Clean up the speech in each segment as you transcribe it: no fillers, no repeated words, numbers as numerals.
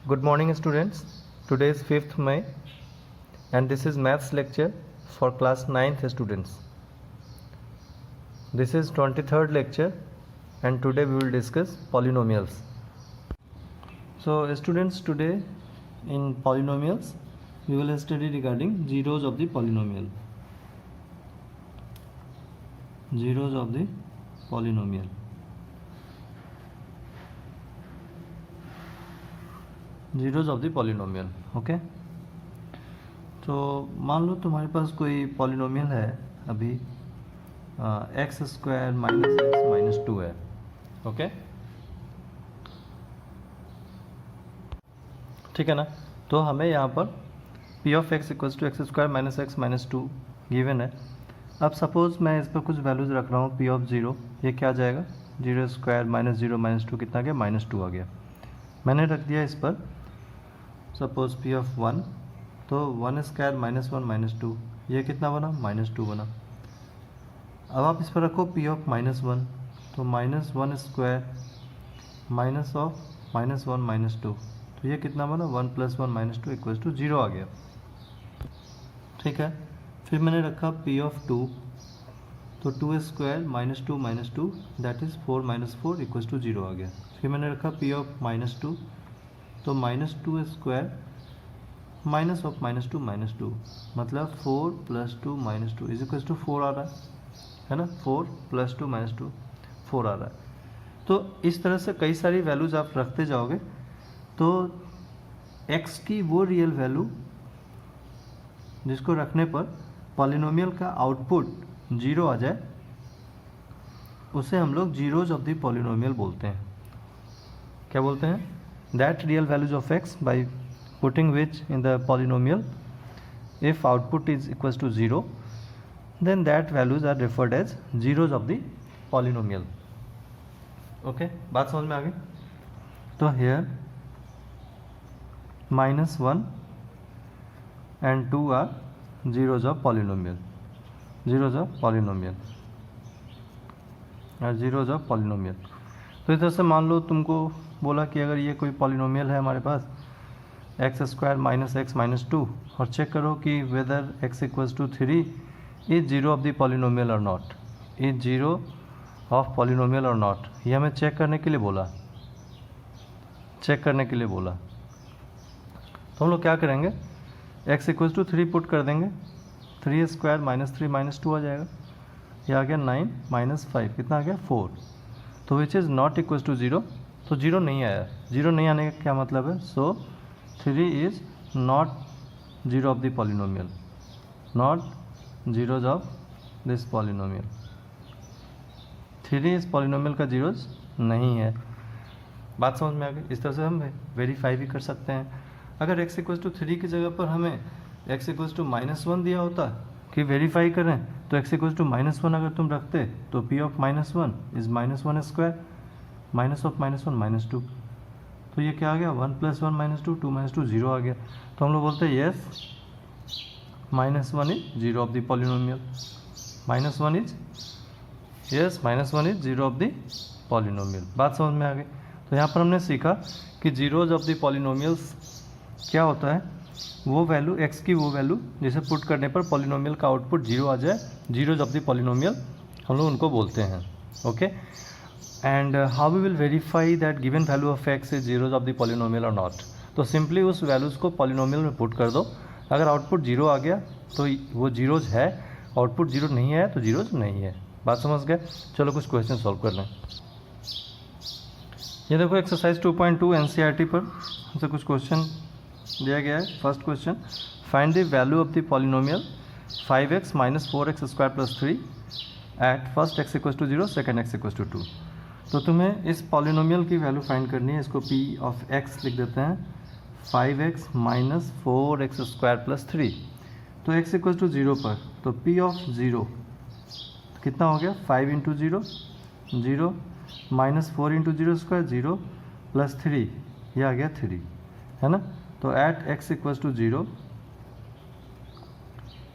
Good morning students. Today is 5th May and this is maths lecture for class 9th students. This is 23rd lecture and today we will discuss polynomials. So students, today in polynomials we will study regarding zeros of the polynomial. Zeros of the polynomial. Zeros of the polynomial. Okay, तो मान लो तुम्हारे पास कोई polynomial है अभी x square minus x minus 2 है. Okay, ठीक है ना. तो हमें यहाँ पर p of x equals to x square minus x minus 2 given है. अब सपोज मैं इस पर कुछ वैल्यूज रख रहा हूँ पी ऑफ ज़ीरो. ये क्या आ जाएगा, zero square minus zero minus 2 कितना आ गया, माइनस 2 आ गया. मैंने रख दिया इस पर सपोज पी ऑफ 1, तो 1 स्क्वायर माइनस 1 माइनस 2, ये कितना बना, माइनस 2 बना. अब आप इस पर रखो पी ऑफ माइनस 1, तो minus 1 square minus of minus 1 minus 2, तो ये कितना बना, 1 प्लस 1 माइनस 2 इक्वल्स टू 0 आ गया. ठीक है. फिर मैंने रखा पी ऑफ 2, तो 2 square minus 2 minus 2 that is 4 minus 4 equals to 0 आ गया. फिर मैंने रखा पी ऑफ माइनस 2, तो minus 2 square minus of minus 2 minus 2, मतलब 4 plus 2 minus 2 is equals to 4 आ रहा है ना. 4 प्लस 2 माइनस 2 4 आ रहा है. तो इस तरह से कई सारी वैल्यूज आप रखते जाओगे तो x की वो रियल वैल्यू जिसको रखने पर पॉलिनोमियल का आउटपुट 0 आ जाए उसे हम लोग जीरोज ऑफ द पॉलिनोमियल बोलते हैं. क्या बोलते हैं, that real values of x by putting which in the polynomial if output is equals to 0 then that values are referred as zeros of the polynomial. okay, बात समझ में आ गई. तो here minus 1 and 2 are zeros of polynomial. zeros of polynomial are zeros of polynomial. तो इस तरह से मान लो तुमको बोला कि अगर ये कोई पॉलिनोमियल है हमारे पास x square minus x minus 2 और चेक करो कि whether x equals to 3 is zero of the polynomial और not, is zero of polynomial और नॉट. ये हमें चेक करने के लिए बोला, चेक करने के लिए बोला. तो हम लोग क्या करेंगे, एक्स इक्वल्स टू 3 पुट कर देंगे, 3 स्क्वायर माइनस 3 माइनस 2 आ जाएगा. ये आ गया 9 माइनस 5 कितना आ गया 4. तो which is not equals to 0, तो 0 नहीं आया. 0 नहीं आने का क्या मतलब है, सो 3 is not zero of the polynomial, not zeros of this polynomial. 3 इस पॉलिनोमियल का जीरोज नहीं है. बात समझ में आ गई. इस तरह से हम वेरीफाई भी कर सकते हैं. अगर x इक्वल्स टू 3 की जगह पर हमें x इक्वल्स टू माइनस 1 दिया होता कि वेरीफाई करें, तो x इक्वल्स टू माइनस 1 अगर तुम रखते तो p of minus 1 is minus 1 square minus of minus 1 minus 2, तो ये क्या आ गया, 1 प्लस 1 माइनस 2 2 माइनस 2 0 आ गया. तो हम लोग बोलते हैं yes minus 1 is zero of the polynomial. Minus 1 is yes minus 1 is zero of the polynomial. बात समझ में आ गई. तो यहाँ पर हमने सीखा कि जीरोज ऑफ द पॉलिनोमियल्स क्या होता है, वो वैल्यू x की वो वैल्यू जिसे पुट करने पर पॉलिनोमियल का आउटपुट 0 आ जाए, जीरोज ऑफ द पॉलिनोमियल हम लोग उनको बोलते हैं. Okay, and how we will verify that given value of x is zeros of the polynomial or not. तो सिंपली उस वैल्यूज़ को पॉलिनोमियल में पुट कर दो. अगर आउटपुट 0 आ गया तो वो जीरोज है, आउटपुट 0 नहीं है तो जीरोज नहीं है. बात समझ गए. चलो कुछ क्वेश्चन सॉल्व कर लें. ये देखो एक्सरसाइज 2.2 NCERT पर हमसे कुछ क्वेश्चन दिया गया है. First question, find the value of the polynomial 5x minus 4x square plus 3 at first x equals to 0 second x equals to 2. तो तुम्हें इस पॉलिनोमियल की वैल्यू फाइंड करनी है. इसको p ऑफ x लिख देते हैं, 5x minus 4x square plus 3. तो x इक्वल्स टू 0 पर तो p ऑफ 0 कितना हो गया, 5 into 0 0 minus 4 into 0 square 0 plus 3, ये आ गया 3, है ना. तो at x equals to 0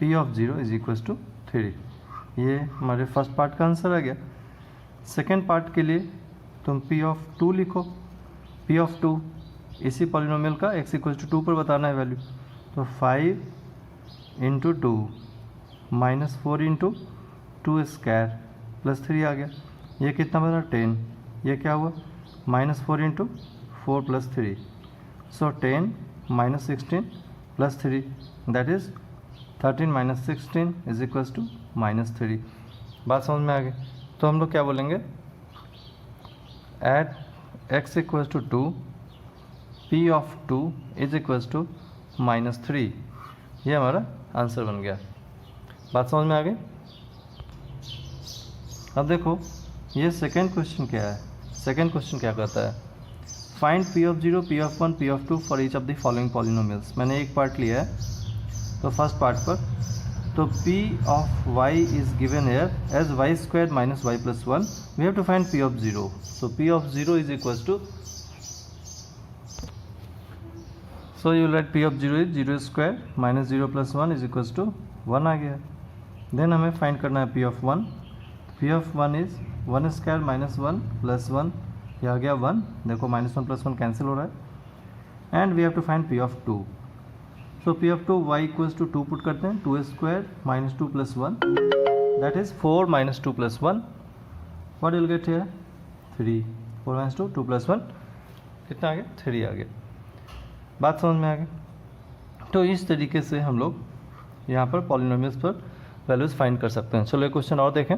p of 0 is equals to 3. ये हमारे फर्स्ट पार्ट का आंसर आ गया. सेकेंड पार्ट के लिए तुम p ऑफ 2 लिखो. p ऑफ 2 इसी पॉलिनोमियल का x इक्वल टू 2 पर बताना है वैल्यू। तो 5 into 2 minus 4 into 2 square plus 3 आ गया। ये कितना बना 10, ये क्या हुआ minus 4 into 4 plus 3, so 10 minus 16 plus 3 that is 13 minus 16 is equals to minus 3। बात समझ में आ गई। तो हम लोग क्या बोलेंगे, at x equals to 2 p of 2 is equals to minus 3। ये हमारा आंसर बन गया। बात समझ में आ गई। अब देखो ये सेकेंड क्वेश्चन क्या है। सेकेंड क्वेश्चन क्या कहता है, find p of 0, p of 1, p of 2 for each of the following polynomials. मैंने एक पार्ट लिया है, तो फर्स्ट पार्ट पर तो p of y is given here as y square minus y plus 1, we have to find p of 0। So p of 0 is equals to, so you write p of 0 is 0 square minus 0 plus 1 is equals to 1 आ गया। Then हमें find करना है p of 1। p of 1 is 1 square minus 1 plus 1, ये आ गया 1। देखो minus 1 plus 1 cancel हो रहा है। And we have to find p of 2। So p of 2 y equals to 2 put करते हैं, 2 square minus 2 plus 1 that is 4 minus 2 plus 1, what will get here 3। 4 minus 2, 2 plus 1 कितना आ गया 3 आ गया। बात समझ में आ गई। तो इस तरीके से हम लोग यहाँ पर पॉलिनोमियल्स पर वैल्यूज फाइंड कर सकते हैं। चलो एक क्वेश्चन और देखें।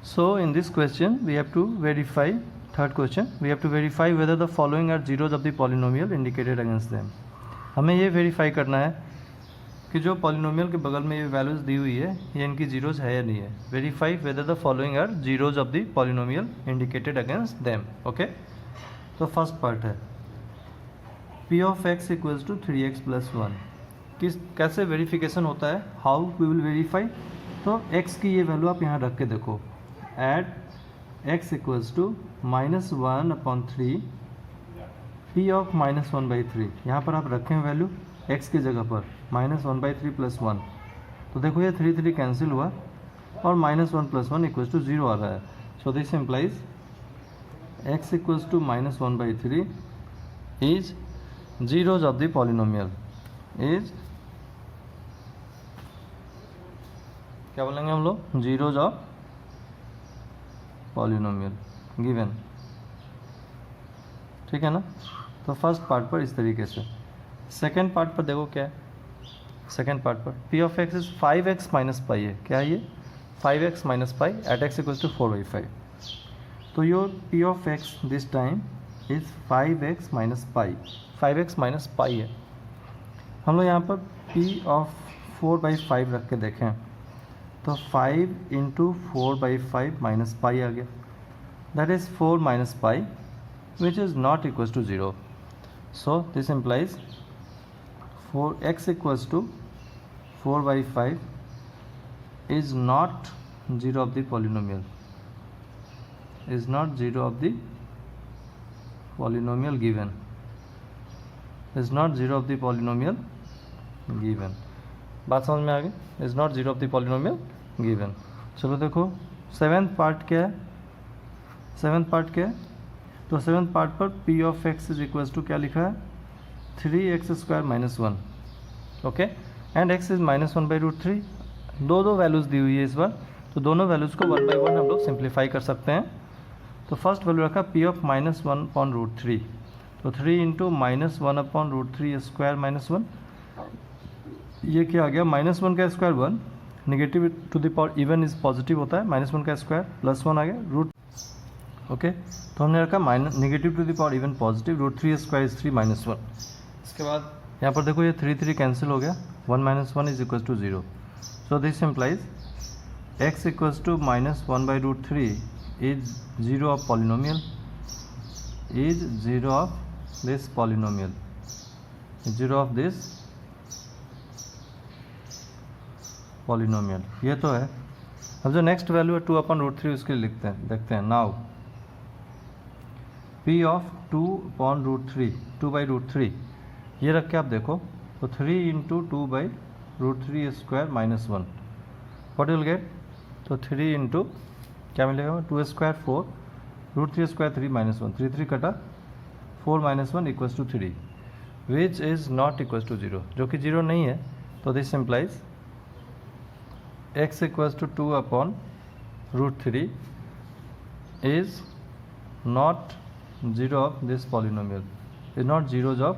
So in this question we have to verify, third question we have to verify whether the following are zeros of the polynomial indicated against them। हमें ये वेरीफाई करना है कि जो पॉलिनोमियल के बगल में ये वैल्यूज दी हुई है ये इनकी जीरोज है या नहीं है। Verify whether the following are zeros of the polynomial indicated against them. Okay, तो फर्स्ट पार्ट है p of x equals to 3x plus 1। कैसे वेरिफिकेशन होता है, हाउ वी विल वेरीफाई। तो x की ये वैल्यू आप यहाँ रख के देखो, at x equals to minus 1 upon 3 p of minus 1/3। यहाँ पर आप रखें वैल्यू x की जगह पर माइनस 1/3 प्लस 1। तो देखो ये 3 कैंसिल हुआ और माइनस 1 प्लस 1 इक्वल्स टू 0 आ रहा है। So this implies x equals to minus 1/3 is zeros of the polynomial, is क्या बोलेंगे हम लोग, जीरोज ऑफ पॉलिनोमियल गिवन। ठीक है ना। तो फर्स्ट पार्ट पर इस तरीके से। सेकेंड पार्ट पर देखो क्या है, सेकेंड पार्ट पर p of x is 5x minus pi है। क्या है ये 5x minus pi at x equals to 4/5। तो your p of x this time is 5x minus pi, 5x minus pi है। हम लोग यहाँ पर p ऑफ 4/5 रख के देखें तो 5 इंटू 4/5 माइनस पाई आ गया, that is 4 minus pi which is not equals to 0. So this implies 4x equals to 4/5 is not 0 of the polynomial, is not 0 of the polynomial given, is not 0 of the polynomial given। बात समझ में आ गई, is not 0 of the polynomial given। चलो देखो seventh part क्या है, seventh part क्या है। तो सेवेंथ पार्ट पर p of x is equals to क्या लिखा है 3x square minus 1। Okay, and x is minus 1/√3। दो वैल्यूज़ दी हुई है इस बार, तो दोनों वैल्यूज़ को 1/1 हम लोग सिंप्लीफाई कर सकते हैं। तो फर्स्ट वैल्यू रखा p ऑफ माइनस 1/√3। तो 3 इंटू माइनस 1/√3 स्क्वायर माइनस 1, ये क्या आ गया माइनस 1 का square 1, negative to the power even is positive होता है, माइनस 1 का स्क्वायर प्लस 1 आ गया रूट। ओके, तो हमने रखा minus negative to the power even positive, √3 square is 3 minus 1। इसके बाद यहाँ पर देखो ये 3 कैंसिल हो गया, 1 minus 1 is equal to 0। So this implies x equals to minus 1/√3 is 0 of polynomial, is 0 of this polynomial, 0 of this polynomial. ये तो है। अब जो नेक्स्ट वैल्यू है 2/√3 उसके लिए लिखते हैं, देखते हैं। नाउ p ऑफ 2/√3, 2/√3 ये रख के आप देखो तो 3 into 2/√3 square minus 1, what will gate. तो 3 इंटू क्या मिलेगा 2 स्क्वायर 4, √3 स्क्वायर 3 माइनस 1, 3 कटा 4 minus 1 equals to 3 which is not equals to 0, जो कि 0 नहीं है. तो this implies x equals to 2 upon √3 is not 0 of this polynomial, is not zeros of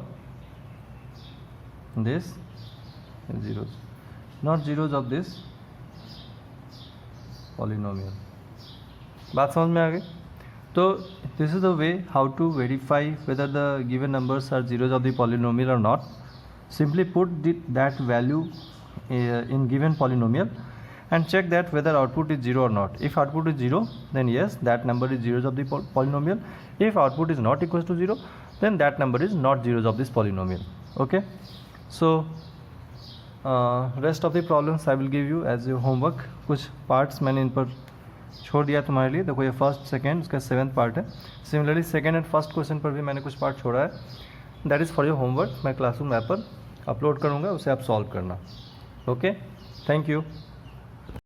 this zeros, not zeros of this polynomial. बात समझ में आ गई. तो this is the way how to verify whether the given numbers are zeros of the polynomial or not. Simply put that value in given polynomial and check that whether output is 0 or not. If output is 0, then yes, that number is zeros of the polynomial. If output is not equals to 0, then that number is not zeros of this polynomial. Okay, so rest of the problems I will give you as your homework. कुछ parts मैंने इन पर छोड़ दिया तुम्हारे लिए. देखो ये first second उसका 7th पार्ट है. Similarly second and first question पर भी मैंने कुछ पार्ट छोड़ा है. That is for your homework. मैं क्लासरूम ऐप पर अपलोड करूँगा, उसे आप सॉल्व करना. Okay, thank you.